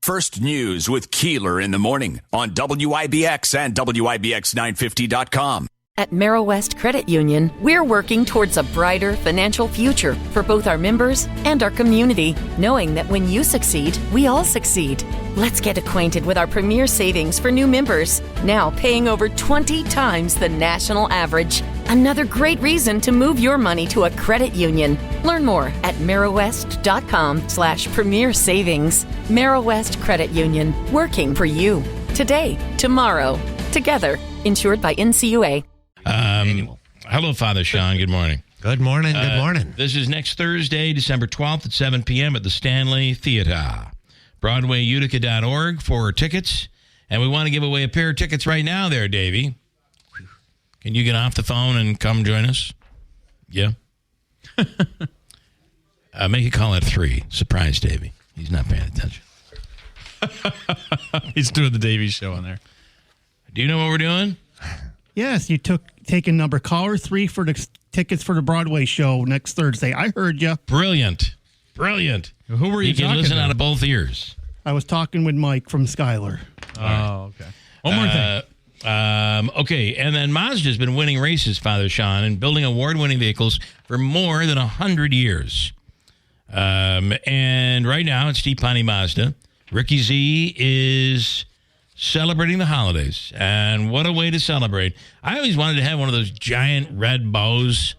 First News with Keeler in the morning on WIBX and WIBX950.com. At Merrill West Credit Union, we're working towards a brighter financial future for both our members and our community, knowing that when you succeed, we all succeed. Let's get acquainted with our Premier Savings for new members, now paying over 20 times the national average. Another great reason to move your money to a credit union. Learn more at merrillwest.com/Premier Savings. Merrill West Credit Union, working for you. Today, tomorrow, together. Insured by NCUA. Hello, Father Sean. Good morning. Good morning. Good morning. This is next Thursday, December 12th at 7 p.m. at the Stanley Theater. BroadwayUtica.org for tickets. And we want to give away a pair of tickets right now there, Davey. Can you get off the phone and come join us? Yeah. Make a call at 3. Surprise, Davey. He's not paying attention. He's doing the Davey show on there. Do you know what we're doing? Yes, you taking number caller 3 for the tickets for the Broadway show next Thursday. I heard you. Brilliant. Who were you can talking listen to? out of both ears. I was talking with Mike from Skylar. Oh, okay. One more thing. Okay, and then Mazda's been winning races, Father Sean, and building award-winning vehicles for more than 100 years. And right now, it's Steve Ponte Mazda. Ricky Z is celebrating the holidays, and what a way to celebrate. I always wanted to have one of those giant red bows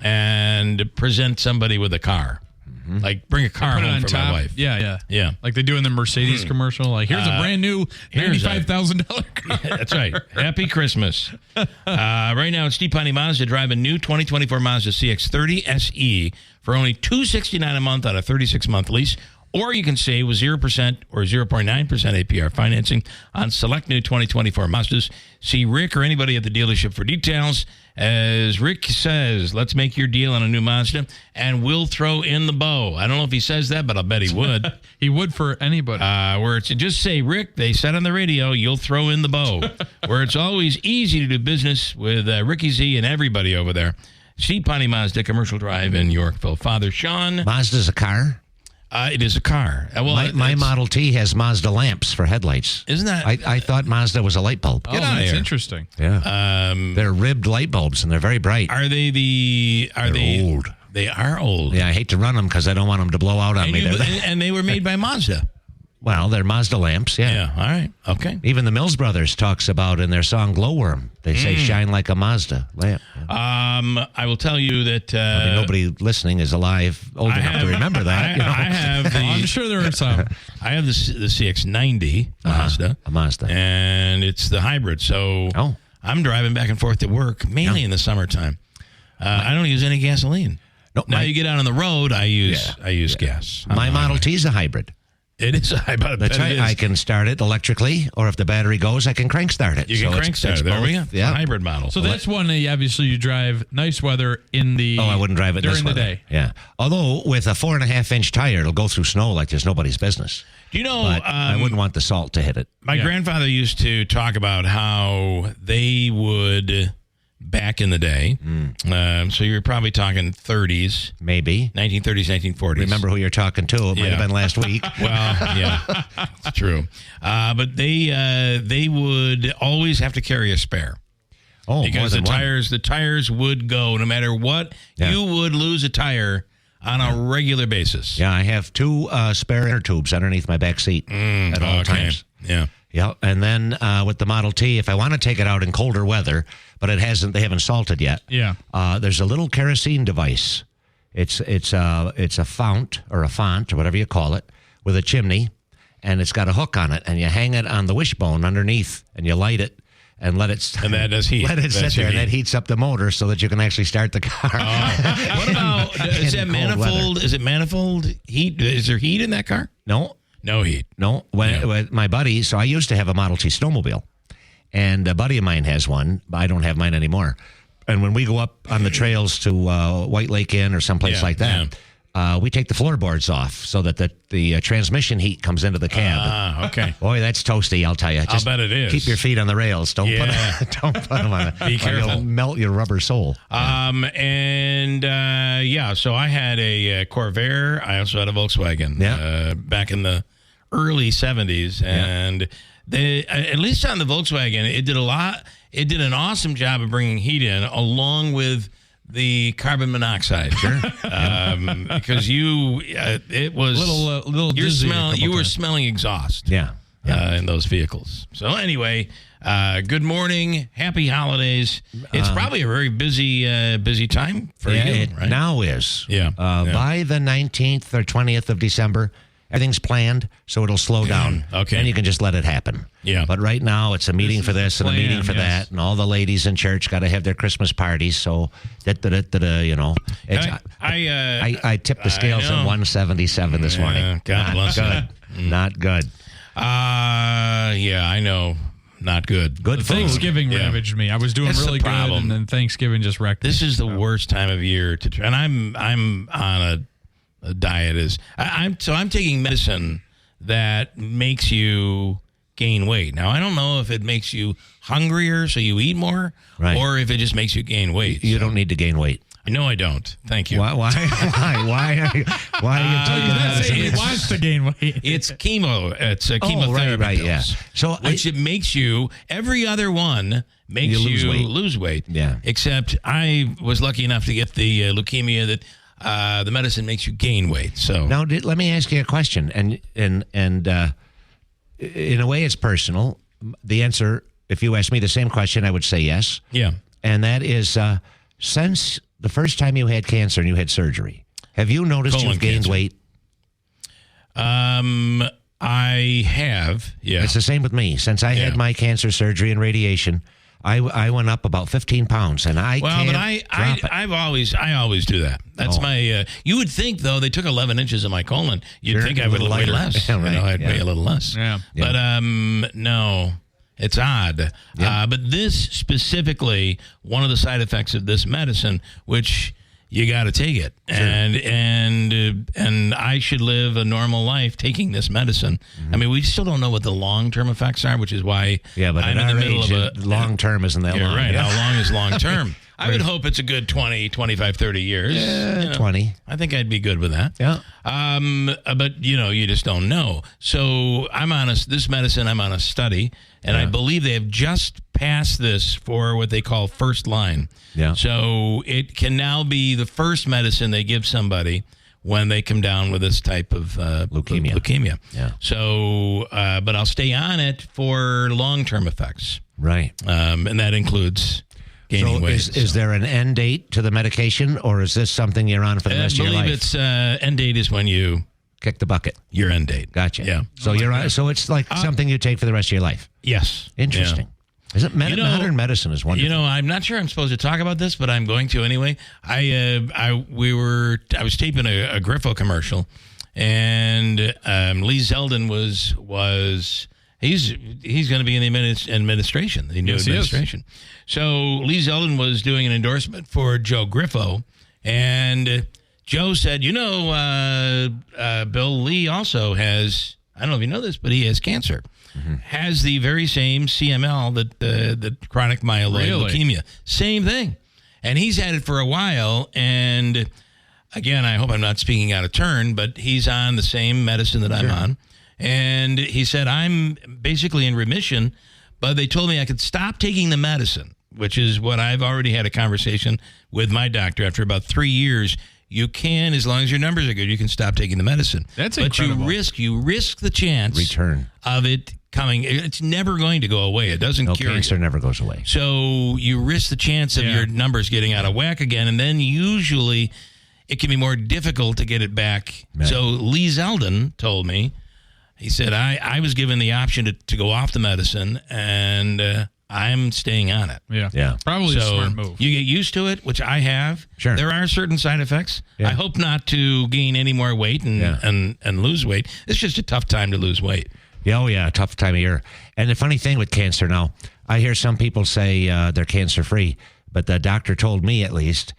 and present somebody with a car. Mm-hmm. Like, bring a car home for my wife. Yeah. Like they do in the Mercedes commercial. Like, here's a brand new $95,000 car. Yeah, that's right. Happy Christmas. Right now, it's Steve Ponte Mazda. Drive a new 2024 Mazda CX-30 SE for only $269 a month on a 36-month lease. Or you can save with 0% or 0.9% APR financing on select new 2024 Mazdas. See Rick or anybody at the dealership for details. As Rick says, let's make your deal on a new Mazda, and we'll throw in the bow. I don't know if he says that, but I'll bet he would. He would for anybody. Where it's just say, Rick, they said on the radio, you'll throw in the bow. Where it's always easy to do business with Ricky Z and everybody over there. Steve Ponte Mazda, Commercial Drive in Yorkville. Father Sean. Mazda's a car? It is a car. Well, my Model T has Mazda lamps for headlights. Isn't that? I thought Mazda was a light bulb. Oh, that's interesting. Yeah. They're ribbed light bulbs, and they're very bright. Are they They're old. They are old. Yeah, I hate to run them because I don't want them to blow out on me. And they were made by Mazda. Well, they're Mazda lamps, yeah. Yeah, all right. Okay. Even the Mills Brothers talks about in their song Glowworm. They say shine like a Mazda lamp. Yeah. I will tell you that... nobody listening is alive old enough to remember that. I have I'm sure there are some. I have the CX-90 Mazda. A Mazda. And it's the hybrid. So I'm driving back and forth to work, mainly in the summertime. I don't use any gasoline. No, now you get out on the road, I use gas. My Model T is a hybrid. It is a hybrid. That's right. I can start it electrically, or if the battery goes, I can crank start it. You can crank start it. There we go. Yeah. Hybrid model. So that's one that obviously you drive nice weather in the... Oh, I wouldn't drive it during this the weather. day. Yeah. Although, with a 4.5-inch tire, it'll go through snow like there's nobody's business. Do you know... But I wouldn't want the salt to hit it. My grandfather used to talk about how they would... Back in the day, so you're probably talking 30s. Maybe. 1930s, 1940s. Remember who you're talking to. It might have been last week. Well, yeah, it's true. But they would always have to carry a spare. Oh, because the tires would go no matter what. Yeah. You would lose a tire on a regular basis. Yeah, I have 2 spare inner tubes underneath my back seat at all times. Yeah. Yeah, and then with the Model T, if I want to take it out in colder weather, but they haven't salted yet. Yeah. There's a little kerosene device. It's a fount or whatever you call it, with a chimney, and it's got a hook on it, and you hang it on the wishbone underneath, and you light it. And let it that does heat. Let it sit there, and that heats up the motor so that you can actually start the car. What about is that manifold? Weather. Is it manifold heat? Is there heat in that car? No heat. No. When my buddy, so I used to have a Model T snowmobile, and a buddy of mine has one, but I don't have mine anymore. And when we go up on the trails to White Lake Inn or someplace like that, we take the floorboards off so that the transmission heat comes into the cab. Okay. Boy, that's toasty, I'll tell you. I'll bet it is. Keep your feet on the rails. Don't put them on it. Be careful. You'll melt your rubber sole. So I had a Corvair. I also had a Volkswagen back in the early 70s, and they, at least on the Volkswagen, it did a lot. It did an awesome job of bringing heat in, along with the carbon monoxide. Sure. Because it was little dizzy you were smelling exhaust. Yeah. In those vehicles. So anyway, good morning, happy holidays. It's probably a very busy time for you. It right? now is. Yeah. By the 19th or 20th of December, everything's planned, so it'll slow down. Okay. And you can just let it happen. Yeah. But right now, it's a meeting for this and a meeting for yes. that, and all the ladies in church got to have their Christmas parties. So, you know, it's, I tipped the scales at 177 this morning. God bless good. Not good. Yeah, I know. Not good. Good food. Thanksgiving Yeah. ravaged me. I was doing That's the really good, problem. and then Thanksgiving just wrecked me. This is the worst time of year to try. And I'm on a diet. I'm taking medicine that makes you gain weight. Now, I don't know if it makes you hungrier so you eat more, Right. or if it just makes you gain weight. You don't need to gain weight. No, I don't. Thank you. Why are you taking medicine? He wants to gain weight. It's chemo. It's a chemotherapy right, pills, yeah. So it makes you, every other one makes you lose weight. Yeah. Except I was lucky enough to get the leukemia that the medicine makes you gain weight. So Now, let me ask you a question, and in a way, it's personal. The answer, if you ask me the same question, I would say yes. yeah. And that is, since the first time you had cancer and you had surgery, have you noticed Colon you've gained cancer. weight? I have. Yeah. It's the same with me. Since I had my cancer surgery and radiation, I went up about 15 pounds, and I can't drop it. I always do that. That's my. You would think though they took 11 inches of my colon, you'd Sure, think I a would little weigh lighter. less. Yeah, right, I'd weigh a little less. Yeah. But no, it's odd. But this specifically, one of the side effects of this medicine, which you got to take it, and I should live a normal life taking this medicine. I mean, we still don't know what the long-term effects are, which is why but I'm at in the our middle age, of a long term isn't that You're long. right. Yeah. How long is long term? I would hope it's a good 20, 25, 30 years. You know, 20. I think I'd be good with that. Yeah. But you just don't know. So I'm on this medicine. I'm on a study, and I believe they have just passed this for what they call first line. Yeah. So it can now be the first medicine they give somebody when they come down with this type of leukemia. Yeah. So, but I'll stay on it for long-term effects, Right. and that includes gaining So weight. is there an end date to the medication, or is this something you're on for the rest of your I life? believe its end date is when you Kick the bucket. your end date. Gotcha. Yeah. So you're on, so it's like something you take for the rest of your life. Yes. Interesting. Isn't modern medicine is wonderful? I'm not sure I'm supposed to talk about this, but I'm going to anyway. I was taping a Griffo commercial, and Lee Zeldin was he's going to be in the administration, the new administration. So Lee Zeldin was doing an endorsement for Joe Griffo, and Joe said, Bill, Lee also has, I don't know if you know this, but he has cancer. Has the very same CML that chronic myeloid leukemia. Same thing. And he's had it for a while. And again, I hope I'm not speaking out of turn, but he's on the same medicine that I'm on. And he said, I'm basically in remission, but they told me I could stop taking the medicine, which is what I've already had a conversation with my doctor. After about 3 years, you can, as long as your numbers are good, you can stop taking the medicine. That's but incredible. you risk the chance Return. of it coming. It's never going to go away. It doesn't cure cancer you. never goes away. So you risk the chance of your numbers getting out of whack again, and then usually it can be more difficult to get it back. Right. So Lee Zeldin told me, he said, I was given the option to go off the medicine, and I'm staying on it. Yeah. Probably a So smart move. you get used to it, which I have. Sure. There are certain side effects. Yeah. I hope not to gain any more weight and lose weight. It's just a tough time to lose weight. Yeah, tough time of year. And the funny thing with cancer now, I hear some people say they're cancer-free, but the doctor told me at least,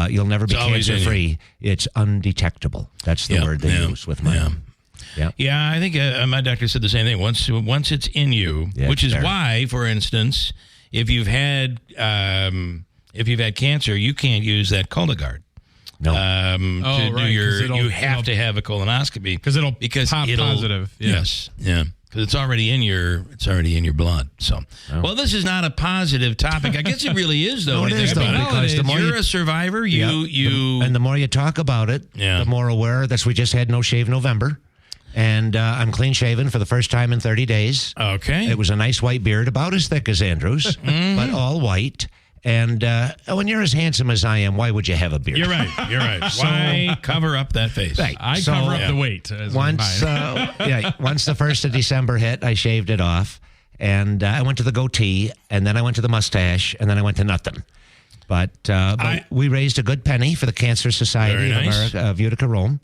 you'll never be It's always in you. cancer-free. It's undetectable. That's the word they use with my Yeah, I think my doctor said the same thing. Once it's in you, which is why, for instance, if you've had cancer, you can't use that Cologuard. No. To do right, you have to have a colonoscopy because it'll pop positive. Yeah. Yes, yeah, because it's already in your blood. So, well, this is not a positive topic. I guess it really is, though. No, it is, though, because the more you're a survivor, and the more you talk about it, the more aware. We just had No Shave November. And I'm clean shaven for the first time in 30 days. Okay. It was a nice white beard, about as thick as Andrew's, but all white. And when you're as handsome as I am, why would you have a beard? You're right. Why cover up that face? Right. I cover up the weight. Once the 1st of December hit, I shaved it off. And I went to the goatee, and then I went to the mustache, and then I went to nothing. But we raised a good penny for the Cancer Society of Utica-Rome.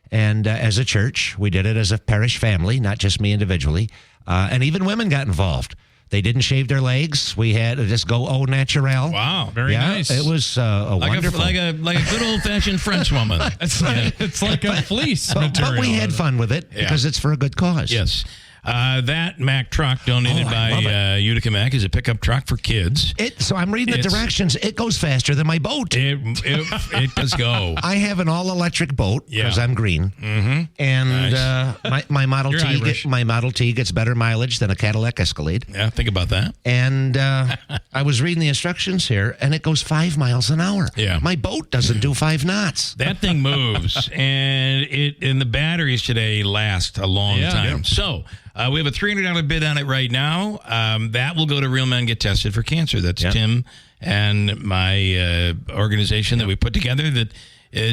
And as a church, we did it as a parish family, not just me individually. And even women got involved. They didn't shave their legs. We had to just go au naturel. Wow, very nice. It was wonderful. Like a good old-fashioned French woman. It's like a fleece material. But we had fun with it because it's for a good cause. Yes. That Mack truck donated by Utica Mack is a pickup truck for kids. So I'm reading the directions. It goes faster than my boat. It does go. I have an all-electric boat because I'm green. Mm-hmm. And my Model T my Model T gets better mileage than a Cadillac Escalade. Yeah, think about that. And I was reading the instructions here, and it goes 5 miles an hour. Yeah. My boat doesn't do 5 knots. That thing moves, and the batteries today last a long time. So we have a $300 bid on it right now. That will go to Real Men Get Tested for Cancer. That's Tim and my organization that we put together that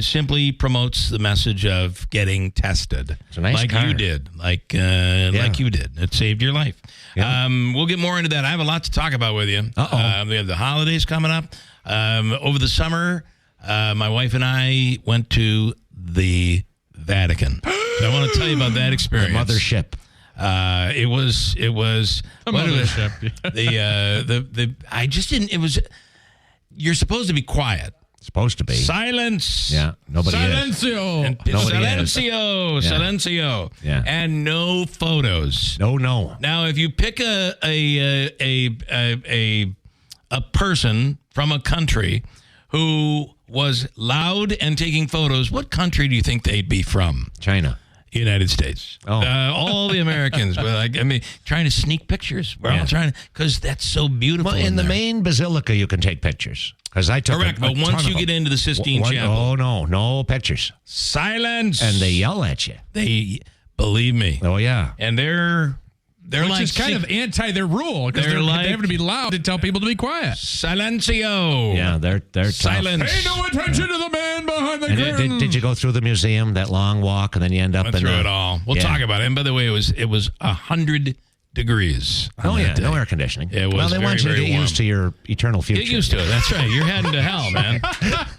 simply promotes the message of getting tested. It's a nice car. You did. Like you did. It saved your life. Yeah. We'll get more into that. I have a lot to talk about with you. We have the holidays coming up. Over the summer, my wife and I went to the Vatican. So I want to tell you about that experience. The mothership. It was a mothership. I just didn't. It was. You're supposed to be quiet. Supposed to be. Silence. Yeah. Nobody Silencio. is. Silencio. Yeah. Silencio. Yeah. And no photos. No. Now, if you pick a person from a country who was loud and taking photos, what country do you think they'd be from? China. United States. All the Americans were trying to sneak pictures. We're all trying to, because that's so beautiful. Well, in the main basilica, you can take pictures. Because I took correct, but once you get into the Sistine Chapel, no pictures. Silence, and they yell at you. They believe me. Oh yeah, and they're which is kind of anti their rule because they have to be loud to tell people to be quiet. Silencio. Yeah, they're silence. Pay no attention to the man behind the curtain. Did you go through the museum, that long walk, and then you end up through it all? We'll talk about it. And by the way, it was 100 degrees. Oh yeah, no air conditioning. It was they want you to get used to your eternal future. Get used to it. That's right. You're heading to hell, man.